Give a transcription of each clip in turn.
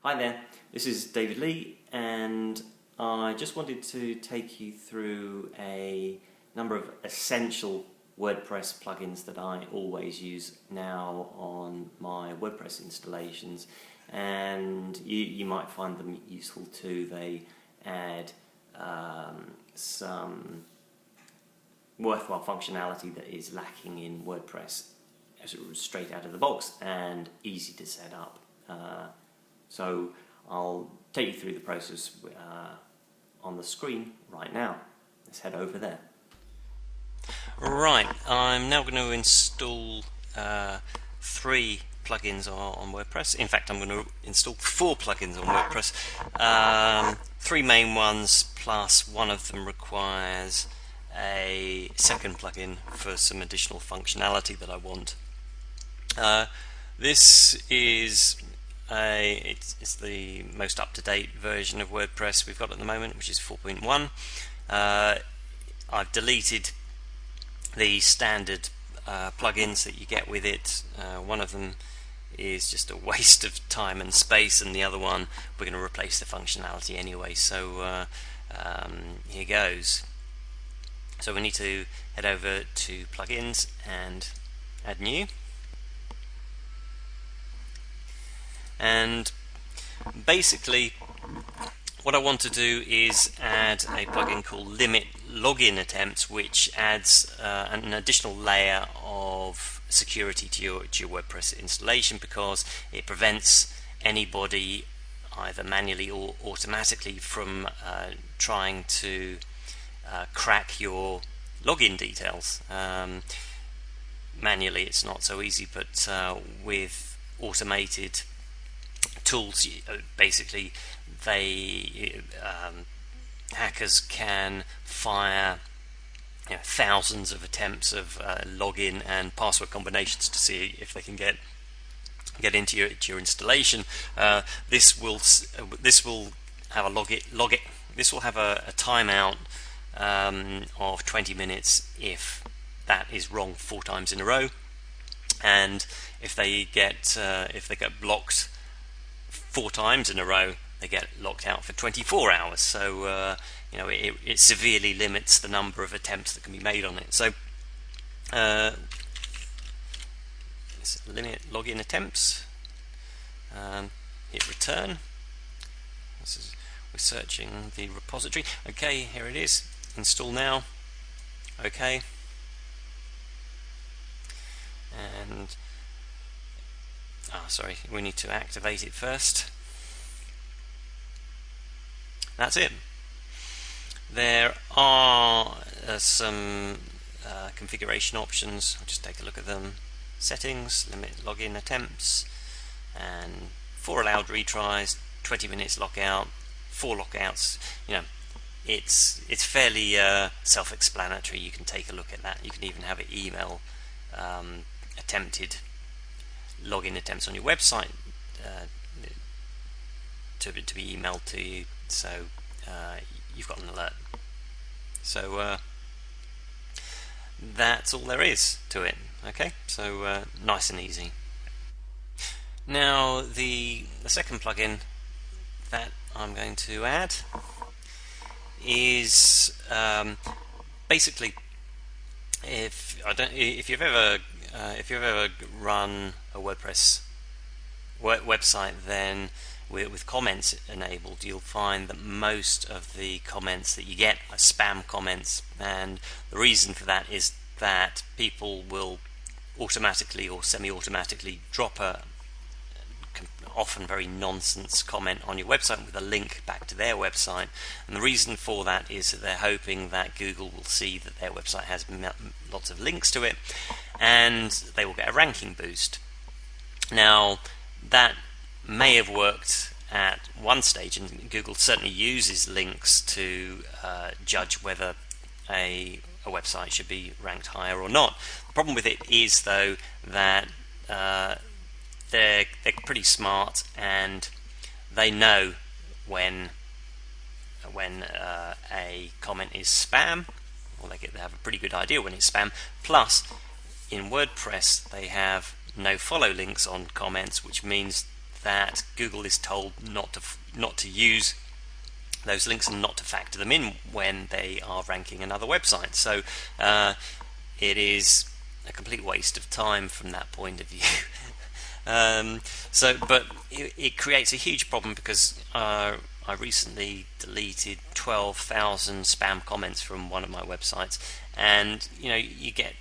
Hi there, this is David Lee, and I just wanted to take you through a number of essential WordPress plugins that I always use now on my WordPress installations, and you might find them useful too. They add some worthwhile functionality that is lacking in WordPress straight out of the box and easy to set up. So I'll take you through the process on the screen right now. Let's head over there. Right, I'm now going to install 3 plugins on WordPress. In fact, I'm going to install 4 plugins on WordPress. 3 main ones, plus one of them requires a second plugin for some additional functionality that I want. This is it's the most up-to-date version of WordPress we've got at the moment, which is 4.1. I've deleted the standard plugins that you get with it. One of them is just a waste of time and space, and the other one we're going to replace the functionality anyway, so here goes. So we need to head over to plugins and add new. And basically what I want to do is add a plugin called Limit Login Attempts, which adds an additional layer of security to your WordPress installation, because it prevents anybody either manually or automatically from trying to crack your login details. Manually it's not so easy, but with automated tools, basically hackers can fire thousands of attempts of login and password combinations to see if they can get into your installation. This will have a timeout of 20 minutes if that is wrong 4 times in a row, and if they get blocked 4 times in a row, they get locked out for 24 hours. So it severely limits the number of attempts that can be made on it. So let's limit login attempts. Hit return. We're searching the repository. Okay, here it is. Install now. Okay. And sorry, we need to activate it first. That's it. There are some configuration options. I'll just take a look at them. Settings, limit login attempts, and 4 allowed retries, 20 minutes lockout, 4 lockouts. It's fairly self-explanatory. You can take a look at that. You can even have it email attempted login attempts on your website to be emailed to you, so you've got an alert. So that's all there is to it. Okay, so nice and easy. Now the second plugin that I'm going to add is basically, if you've ever run a WordPress website, then with comments enabled, you'll find that most of the comments that you get are spam comments, and the reason for that is that people will automatically or semi-automatically drop a often very nonsense comment on your website with a link back to their website, and the reason for that is that they're hoping that Google will see that their website has lots of links to it, and they will get a ranking boost. Now that may have worked at one stage, and Google certainly uses links to judge whether a website should be ranked higher or not. The problem with it is, though, that they're pretty smart, and they know when a comment is spam, or they have a pretty good idea when it's spam. Plus, in WordPress, they have no follow links on comments, which means that Google is told not to use those links and not to factor them in when they are ranking another website. So it is a complete waste of time from that point of view. But it creates a huge problem because I recently deleted 12,000 spam comments from one of my websites, and you get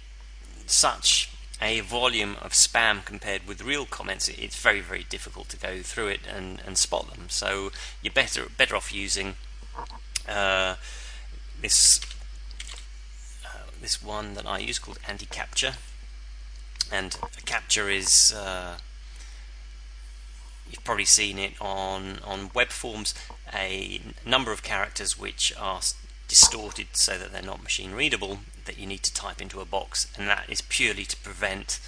such a volume of spam compared with real comments. It's very, very difficult to go through it and spot them. So you're better off using this one that I use called anti-capture. And a capture is you've probably seen it on web forms, a number of characters which are distorted so that they're not machine readable, that you need to type into a box, and that is purely to prevent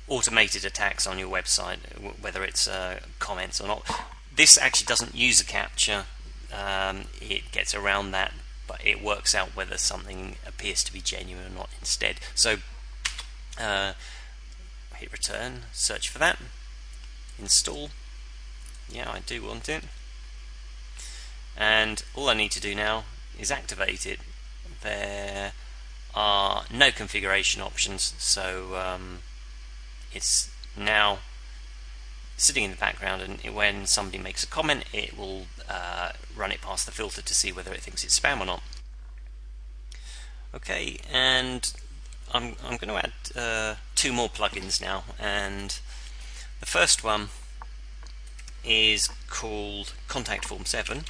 automated attacks on your website, whether it's comments or not. This actually doesn't use a capture, it gets around that, but it works out whether something appears to be genuine or not instead. So hit return, search for that, install. Yeah, I do want it. And all I need to do now is activate it. There are no configuration options, so it's now sitting in the background, and when somebody makes a comment, it will run it past the filter to see whether it thinks it's spam or not. Okay, and I'm going to add 2 more plugins now, and the first one is called Contact Form 7,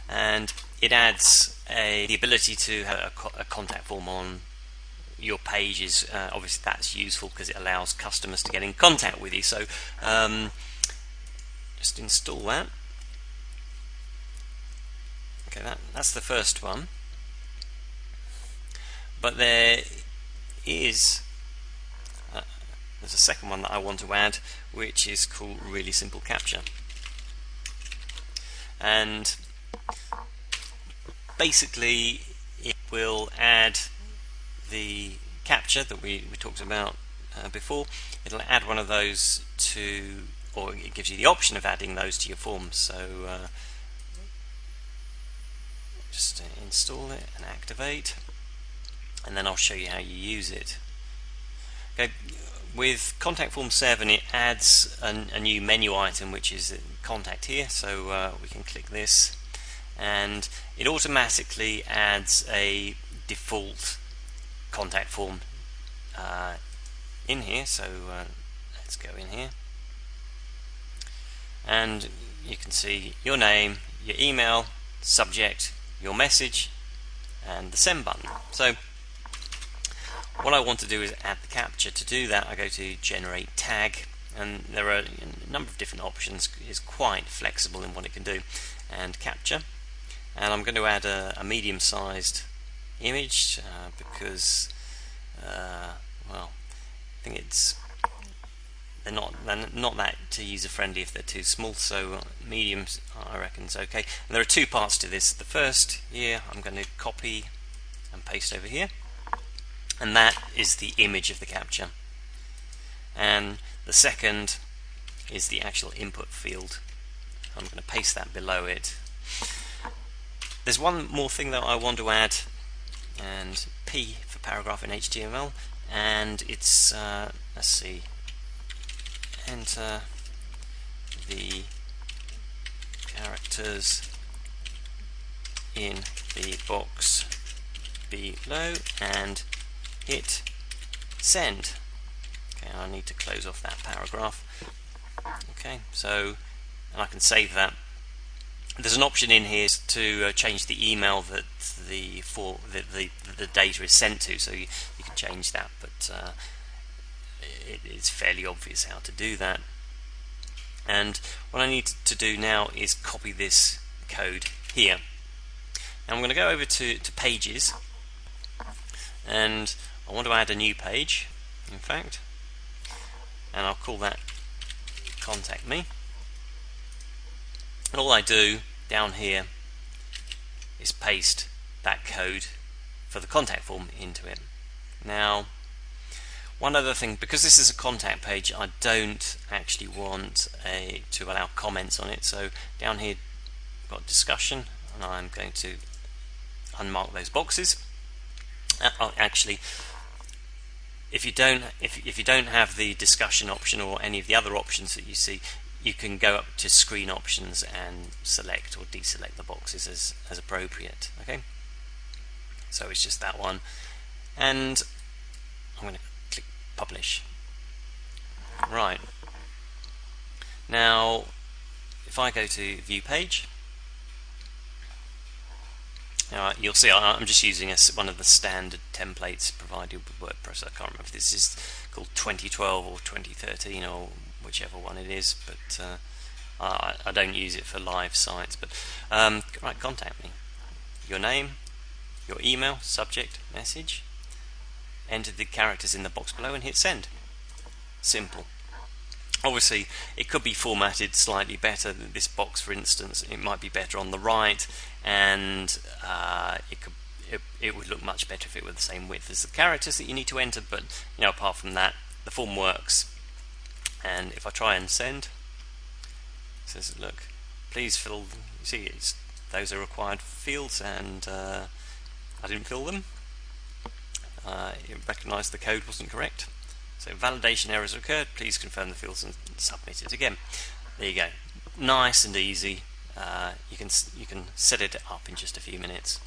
and it adds the ability to have a contact form on your pages. Obviously that's useful because it allows customers to get in contact with you. So just install that. Okay, that's the first one. But there's a second one that I want to add, which is called Really Simple Capture. And basically it will add the capture that we talked about before. It'll add one of those to, or it gives you the option of adding those to your forms. So just install it and activate, and then I'll show you how you use it. Okay, with Contact Form 7 it adds a new menu item, which is contact here, so we can click this and it automatically adds a default contact form in here. So let's go in here and you can see your name, your email, subject, your message and the send button. So what I want to do is add the capture. To do that I go to generate tag, and there are a number of different options. It's quite flexible in what it can do, and capture, and I'm going to add a medium-sized image because well, I think they're not that too user-friendly if they're too small, so mediums I reckon is okay. And there are 2 parts to this. The first here I'm going to copy and paste over here, and that is the image of the capture, and the second is the actual input field. I'm going to paste that below it. There's one more thing that I want to add, and P for paragraph in HTML, and it's let's see, enter the characters in the box below and hit send. Okay, I need to close off that paragraph. Okay, so and I can save that. There's an option in here to change the email that the data is sent to, so you can change that, but it's fairly obvious how to do that. And what I need to do now is copy this code here. Now I'm going to go over to pages, and I want to add a new page, in fact, and I'll call that contact me. And all I do down here is paste that code for the contact form into it. Now One other thing, because this is a contact page, I don't actually want to allow comments on it. So down here we've got discussion, and I'm going to unmark those boxes. Actually, if you don't have the discussion option or any of the other options that you see, you can go up to screen options and select or deselect the boxes as appropriate. Okay, so it's just that one, and I'm going to click publish. Right, now if I go to view page, you'll see I'm just using one of the standard templates provided with WordPress. I can't remember if this is called 2012 or 2013 or whichever one it is, but I don't use it for live sites. But right, contact me. Your name, your email, subject, message. Enter the characters in the box below and hit send. Simple. Obviously, it could be formatted slightly better. This box, for instance, it might be better on the right, and it would look much better if it were the same width as the characters that you need to enter. But apart from that, the form works. And if I try and send, it says, look, please fill. You see, those are required fields, and I didn't fill them. It recognised the code wasn't correct. So validation errors occurred. Please confirm the fields and submit it again. There you go. Nice and easy. You can set it up in just a few minutes.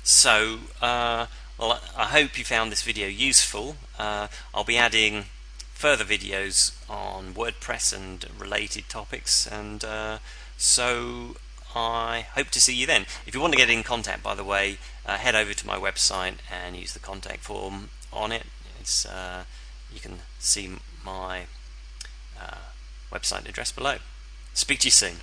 So, well, I hope you found this video useful. I'll be adding further videos on WordPress and related topics, and so I hope to see you then. If you want to get in contact, by the way, head over to my website and use the contact form on it. You can see my website address below. Speak to you soon.